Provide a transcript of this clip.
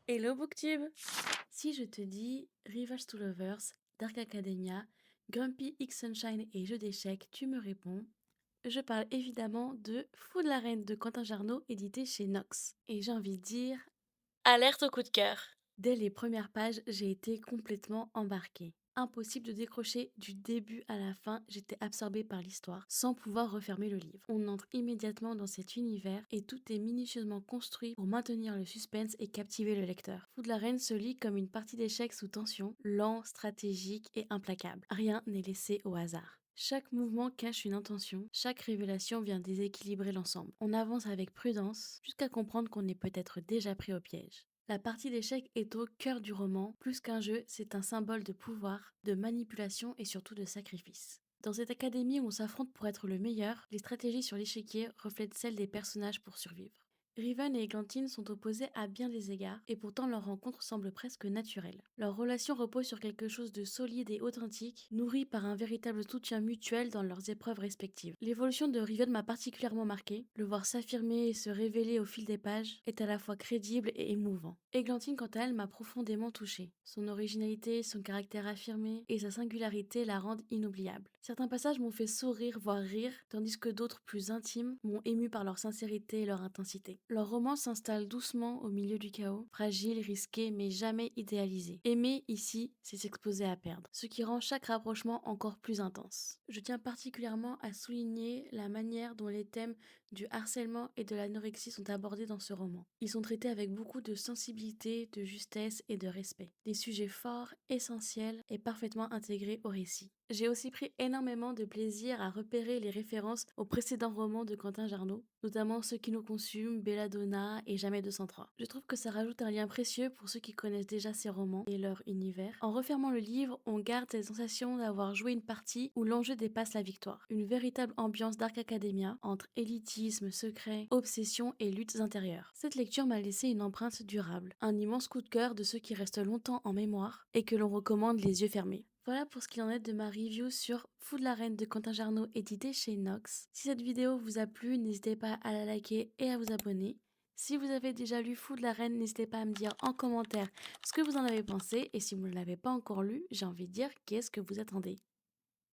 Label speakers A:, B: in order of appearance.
A: Hello Booktube! Si je te dis Rivals to Lovers, Dark Academia, Grumpy X Sunshine et Jeux d'échecs, tu me réponds. Je parle évidemment de Fou de la Reine de Quentin Jarnot, édité chez Nox. Et j'ai envie de dire, alerte au coup de cœur! Dès les premières pages, j'ai été complètement embarquée. Impossible de décrocher du début à la fin, j'étais absorbée par l'histoire, sans pouvoir refermer le livre. On entre immédiatement dans cet univers et tout est minutieusement construit pour maintenir le suspense et captiver le lecteur. Fou de la Reine se lit comme une partie d'échecs sous tension, lent, stratégique et implacable. Rien n'est laissé au hasard. Chaque mouvement cache une intention, chaque révélation vient déséquilibrer l'ensemble. On avance avec prudence jusqu'à comprendre qu'on est peut-être déjà pris au piège. La partie d'échecs est au cœur du roman. Plus qu'un jeu, c'est un symbole de pouvoir, de manipulation et surtout de sacrifice. Dans cette académie où on s'affronte pour être le meilleur, les stratégies sur l'échiquier reflètent celles des personnages pour survivre. Riven et Églantine sont opposés à bien des égards, et pourtant leur rencontre semble presque naturelle. Leur relation repose sur quelque chose de solide et authentique, nourri par un véritable soutien mutuel dans leurs épreuves respectives. L'évolution de Riven m'a particulièrement marqué. Le voir s'affirmer et se révéler au fil des pages est à la fois crédible et émouvant. Églantine, quant à elle, m'a profondément touchée. Son originalité, son caractère affirmé et sa singularité la rendent inoubliable. Certains passages m'ont fait sourire, voire rire, tandis que d'autres, plus intimes, m'ont ému par leur sincérité et leur intensité. Leur roman s'installe doucement au milieu du chaos, fragile, risqué, mais jamais idéalisé. Aimer, ici, c'est s'exposer à perdre, ce qui rend chaque rapprochement encore plus intense. Je tiens particulièrement à souligner la manière dont les thèmes du harcèlement et de l'anorexie sont abordés dans ce roman. Ils sont traités avec beaucoup de sensibilité, de justesse et de respect. Des sujets forts, essentiels et parfaitement intégrés au récit. J'ai aussi pris énormément de plaisir à repérer les références aux précédents romans de Quentin Jarnot, notamment Ceux qui nous consument, Belladonna et Jamais 203. Je trouve que ça rajoute un lien précieux pour ceux qui connaissent déjà ces romans et leur univers. En refermant le livre, on garde cette sensation d'avoir joué une partie où l'enjeu dépasse la victoire. Une véritable ambiance Dark Academia, entre élitisme, secret, obsession et luttes intérieures. Cette lecture m'a laissé une empreinte durable, un immense coup de cœur de ceux qui restent longtemps en mémoire et que l'on recommande les yeux fermés. Voilà pour ce qu'il en est de ma review sur Fou de la Reine de Quentin Jarnot, édité chez Nox. Si cette vidéo vous a plu, n'hésitez pas à la liker et à vous abonner. Si vous avez déjà lu Fou de la Reine, n'hésitez pas à me dire en commentaire ce que vous en avez pensé. Et si vous ne l'avez pas encore lu, j'ai envie de dire qu'est-ce que vous attendez.